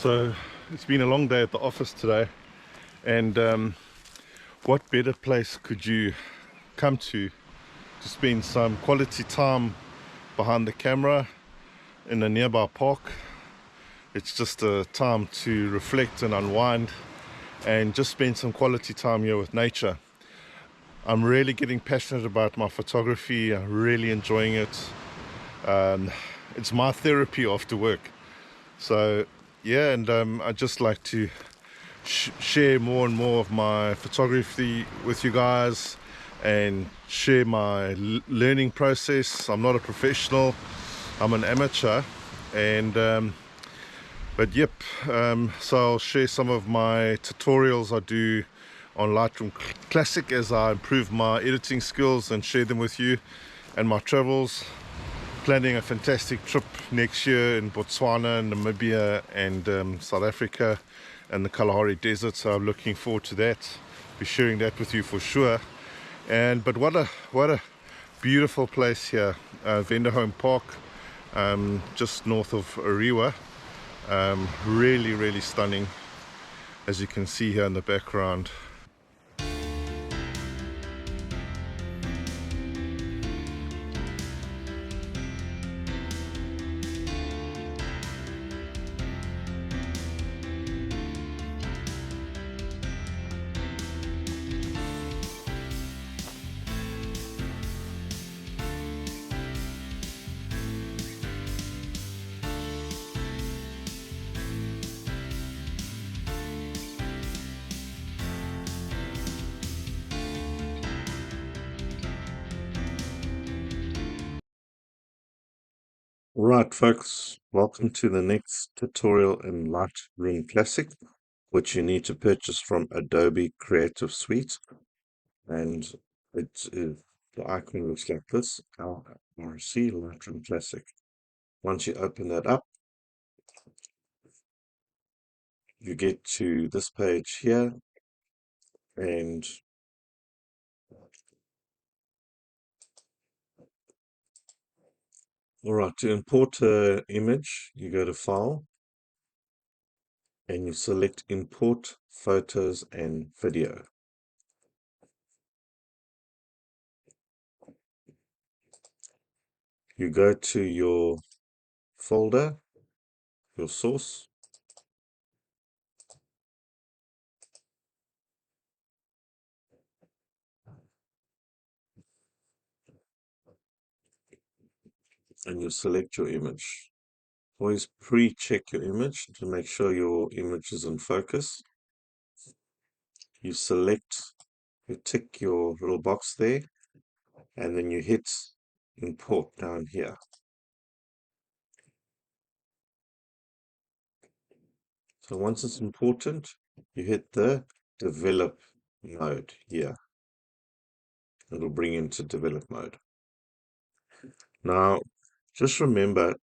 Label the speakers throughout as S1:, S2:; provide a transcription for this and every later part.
S1: So it's been a long day at the office today, and what better place could you come to spend some quality time behind the camera in a nearby park? It's just a time to reflect and unwind and just spend some quality time here with nature. I'm really getting passionate about my photography. I'm really enjoying it. It's my therapy after work. So yeah, and I just like to share more and more of my photography with you guys and share my learning process. I'm not a professional, I'm an amateur, and but yep, so I'll share some of my tutorials I do on Lightroom Classic as I improve my editing skills and share them with you, and my travels. Planning a fantastic trip next year in Botswana, Namibia, and South Africa, and the Kalahari Desert. So I'm looking forward to that. Be sharing that with you for sure. But what a beautiful place here, Venderholm Park, just north of Ariwa. Really stunning, as you can see here in the background. Right, folks, welcome to the next tutorial in Lightroom Classic, which you need to purchase from Adobe Creative Suite. And the icon looks like this, LRC, Lightroom Classic. Once you open that up, you get to this page here, and all right, to import an image, you go to File, and you select Import Photos and Video. You go to your folder, your source, and you select your image. Always pre-check your image to make sure your image is in focus. You tick your little box there, and then you hit import down here. So once it's important, you hit the develop mode here. It'll bring into develop mode. Now, just remember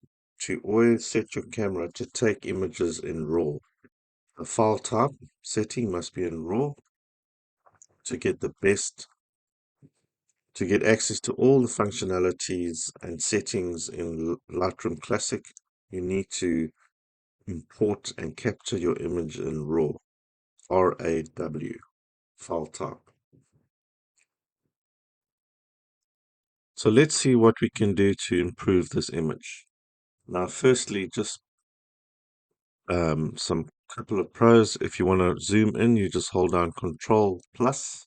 S1: to always set your camera to take images in RAW. The file type setting must be in RAW to get access to all the functionalities and settings in Lightroom Classic. You need to import and capture your image in RAW, RAW, file type. So let's see what we can do to improve this image. Now, firstly, just some couple of pros. If you want to zoom in, you just hold down Control plus.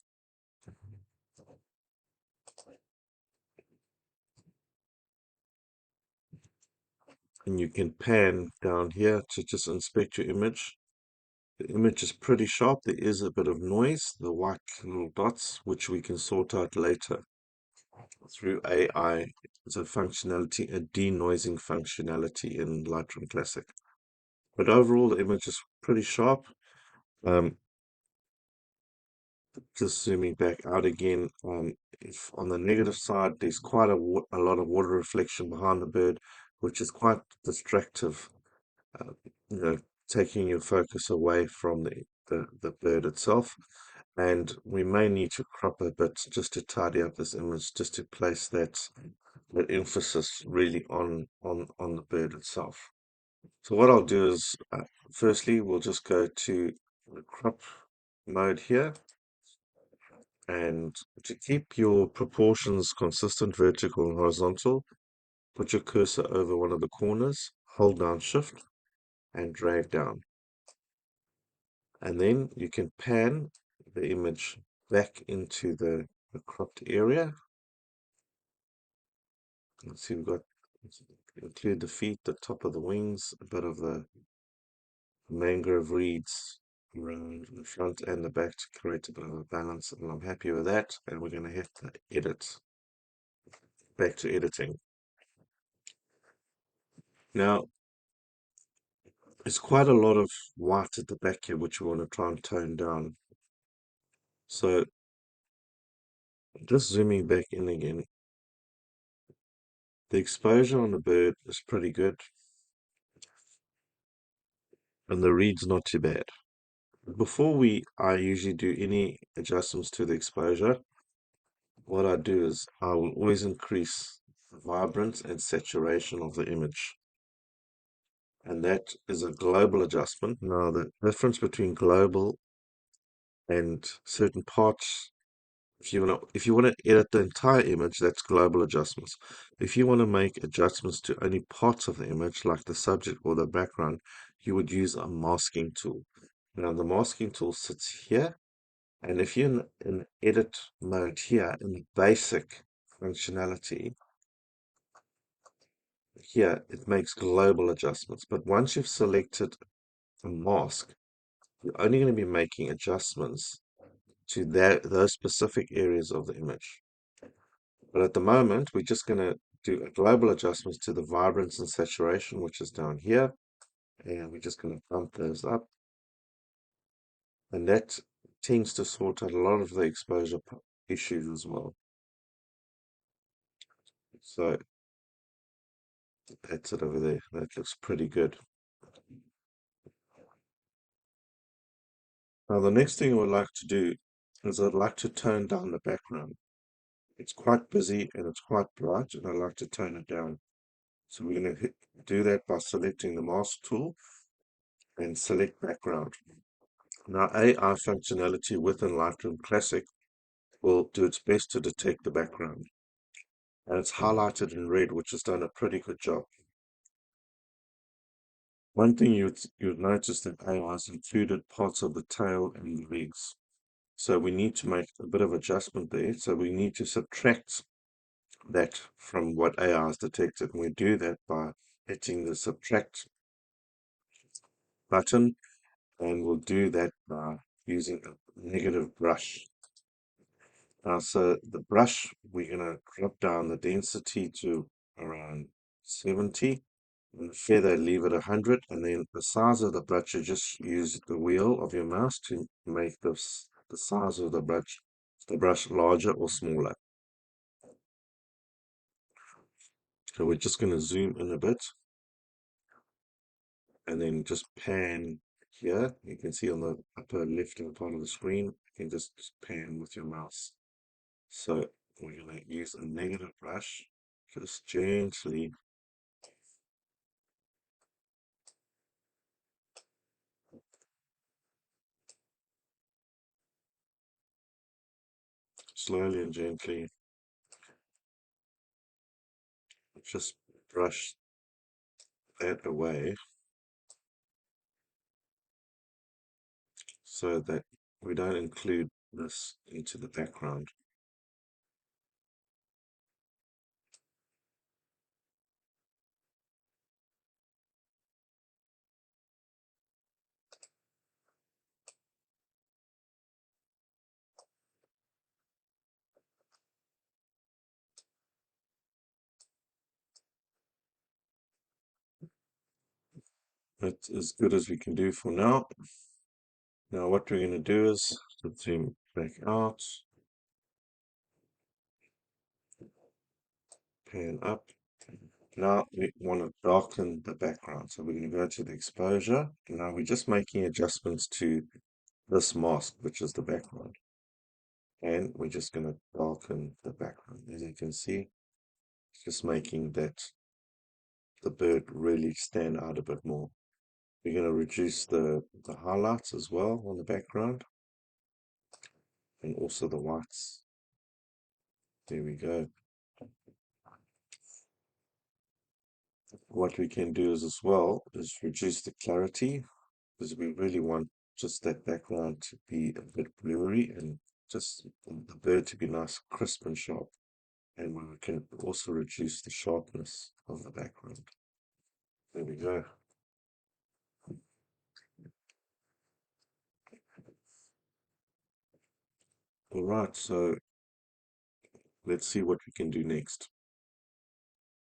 S1: And you can pan down here to just inspect your image. The image is pretty sharp. There is a bit of noise, the white little dots, which we can sort out later through AI. It's a functionality, a denoising functionality in Lightroom Classic. But overall, the image is pretty sharp. Just zooming back out again, if on the negative side, there's quite a lot of water reflection behind the bird, which is quite distractive, you know, taking your focus away from the bird itself. And we may need to crop a bit just to tidy up this image, just to place that emphasis really on the bird itself.
S2: So what I'll do is, firstly, we'll just go to the crop mode here, and to keep your proportions consistent, vertical and horizontal, put your cursor over one of the corners, hold down Shift, and drag down. And then you can pan the image back into the cropped area. Let's see, we've got include the feet, the top of the wings, a bit of the mangrove reeds around the front and the back to create a bit of a balance. And I'm happy with that. And we're going to hit the edit, back to editing. Now, it's quite a lot of white at the back here, which we want to try and tone down. So just zooming back in again, the exposure on the bird is pretty good, and the reed's not too bad. Before I usually do any adjustments to the exposure, what I do is I will always increase the vibrance and saturation of the image. And that is a global adjustment. Now, the difference between global and certain parts, if you want to edit the entire image, that's global adjustments. If you want to make adjustments to only parts of the image, like the subject or the background, you would use a masking tool. Now, the masking tool sits here, and if you're in edit mode here, in the basic functionality, here it makes global adjustments. But once you've selected a mask, you're only going to be making adjustments to those specific areas of the image. But at the moment, we're just going to do a global adjustments to the vibrance and saturation, which is down here. And we're just going to bump those up. And that tends to sort out a lot of the exposure issues as well. So that's it over there. That looks pretty good. Now, the next thing I would like to do is I'd like to tone down the background. It's quite busy and it's quite bright, and I'd like to tone it down. So we're going to do that by selecting the mask tool and select background. Now, AI functionality within Lightroom Classic will do its best to detect the background. And it's highlighted in red, which has done a pretty good job. One thing you'd notice that AI has included parts of the tail and the legs. So we need to make a bit of adjustment there. So we need to subtract that from what AI has detected. And we do that by hitting the subtract button, and we'll do that by using a negative brush. So the brush, we're going to drop down the density to around 70, and the feather leave it 100, and then the size of the brush, you just use the wheel of your mouse to make the size of the brush larger or smaller. So we're just going to zoom in a bit, and then just pan here. You can see on the upper left hand part of the screen, you can just pan with your mouse. So we're going to use a negative brush, just gently, slowly and gently, just brush that away so that we don't include this into the background. That's as good as we can do for now. Now what we're going to do is zoom back out, pan up. Now we want to darken the background. So we're going to go to the exposure. Now we're just making adjustments to this mask, which is the background. And we're just going to darken the background. As you can see, just making that the bird really stand out a bit more. We're going to reduce the highlights as well on the background and also the whites. There we go. What we can do is as well is reduce the clarity because we really want just that background to be a bit blurry and just the bird to be nice, crisp and sharp. And we can also reduce the sharpness of the background. There we go. All right, so let's see what we can do next.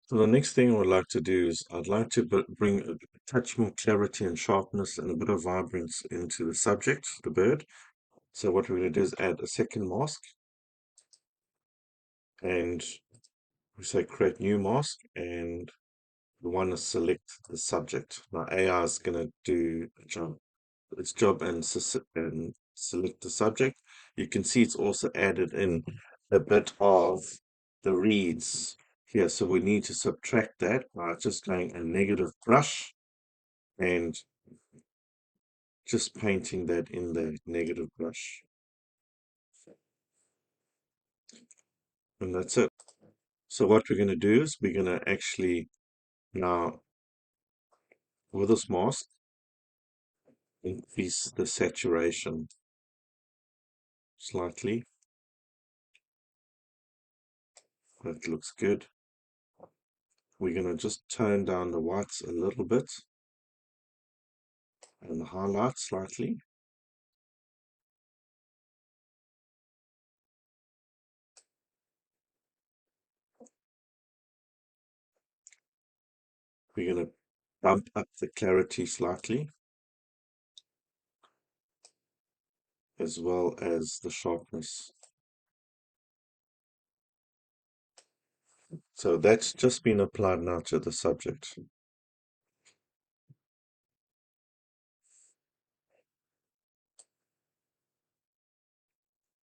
S2: So the next thing I would like to do is I'd like to bring a touch more clarity and sharpness and a bit of vibrance into the subject, the bird. So what we're going to do is add a second mask and we say create new mask and we want to select the subject. Now AI is going to do its job and select the subject. You can see it's also added in a bit of the reeds here. So we need to subtract that by just going a negative brush and just painting that in the negative brush. And that's it. So what we're going to do is we're going to actually now, with this mask, increase the saturation slightly. That looks good. We're going to just tone down the whites a little bit and the highlights slightly. We're going to bump up the clarity slightly as well as the sharpness. So that's just been applied now to the subject.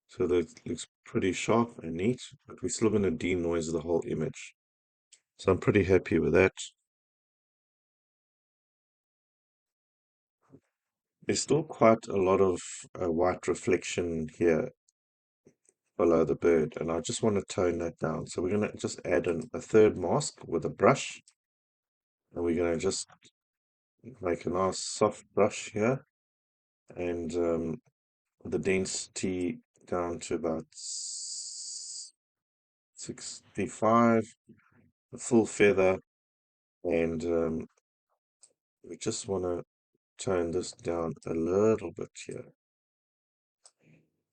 S2: So that looks pretty sharp and neat, but we're still going to denoise the whole image. So I'm pretty happy with that. There's still quite a lot of white reflection here below the bird, and I just want to tone that down. So we're going to just add in a third mask with a brush, and we're going to just make a nice soft brush here, and the density down to about 65, a full feather, and we just want to tone this down a little bit here.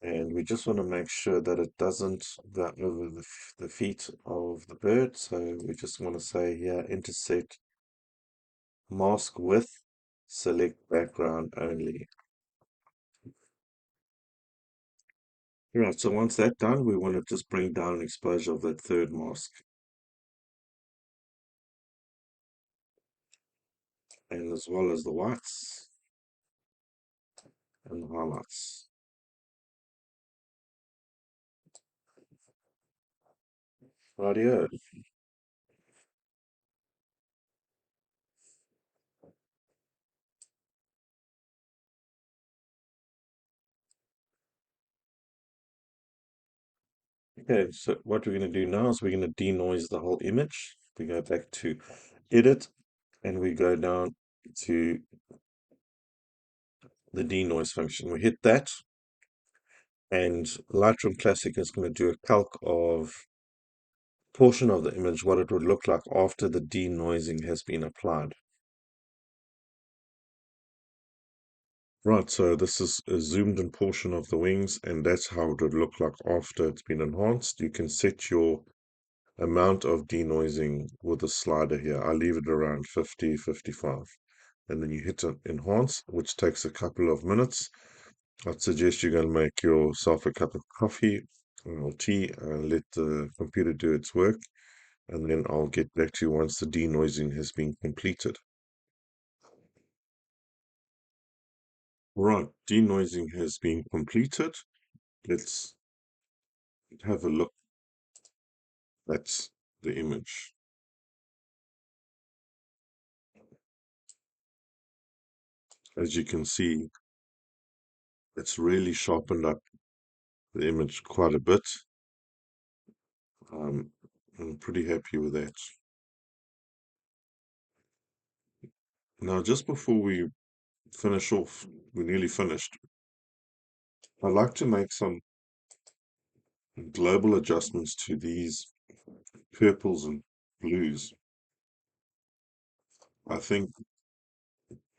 S2: And we just want to make sure that it doesn't go over the feet of the bird. So we just want to say here, intersect mask with, select background only. Right, so once that's done, we want to just bring down exposure of that third mask. And as well as the whites and the highlights. Rightio. Okay, so what we're going to do now is we're going to denoise the whole image. We go back to edit and we go down to the denoise function. We hit that and Lightroom Classic is going to do a calc of portion of the image, what it would look like after the denoising has been applied. Right, so this is a zoomed in portion of the wings, and that's how it would look like after it's been enhanced. You can set your amount of denoising with the slider here. I leave it around 50, 55. And then you hit enhance, which takes a couple of minutes. I'd suggest you're going to make yourself a cup of coffee or tea and let the computer do its work. And then I'll get back to you once the denoising has been completed. Right, denoising has been completed. Let's have a look. That's the image. as you can see, it's really sharpened up the image quite a bit. Um, I'm pretty happy with that. Now, just before we finish off, we're nearly finished. I'd like to make some global adjustments to these purples and blues. I think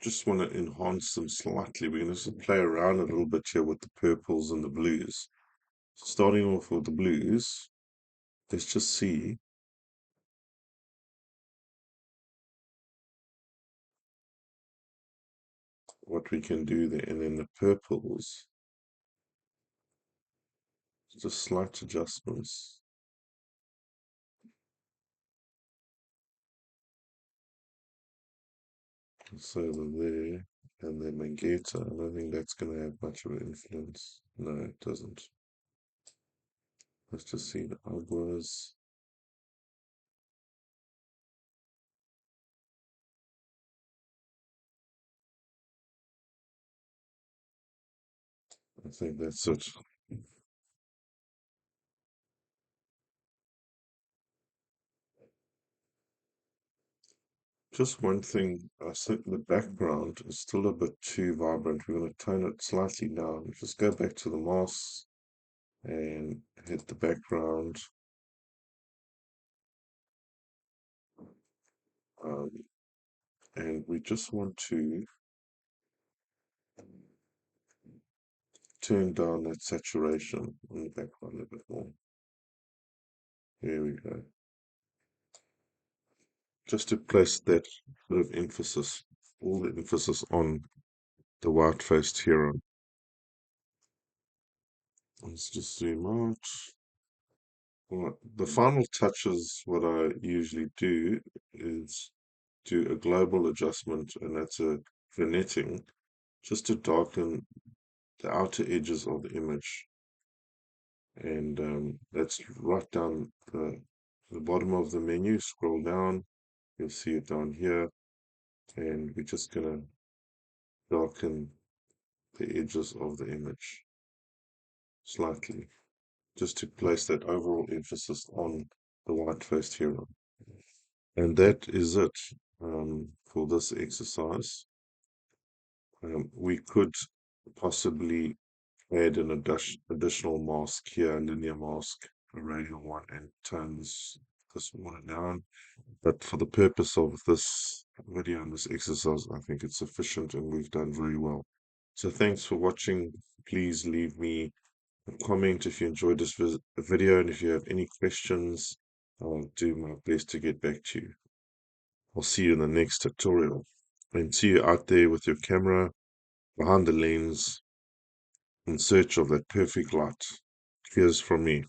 S2: just want to enhance them slightly. We're going to play around a little bit here with the purples and the blues. Starting off with the blues, let's just see what we can do there. And then the purples, just slight adjustments. So over there, and then Magenta. I don't think that's going to have much of an influence. No, it doesn't. Let's just see the Aguas. I think that's it. Just one thing, I think the background is still a bit too vibrant. We're going to tone it slightly down. Just go back to the mask and hit the background. Um, and we just want to turn down that saturation on the background a bit more. Here we go. Just to place that bit of emphasis, all the emphasis on the white-faced heron. Let's just zoom out. Right. The final touches, what I usually do is do a global adjustment, and that's a vignetting, just to darken the outer edges of the image. And that's right down the bottom of the menu. Scroll down, you'll see it down here. And we're just going to darken the edges of the image slightly, just to place that overall emphasis on the white-faced hero. And that is it for this exercise. We could possibly add an additional mask here, a linear mask, a radial one, and tones this one down. But for the purpose of this video and this exercise, I think it's sufficient and we've done very well. So thanks for watching. Please leave me a comment if you enjoyed this video, and if you have any questions, I'll do my best to get back to you. I'll see you in the next tutorial, and see you out there with your camera behind the lens in search of that perfect light. Cheers from me.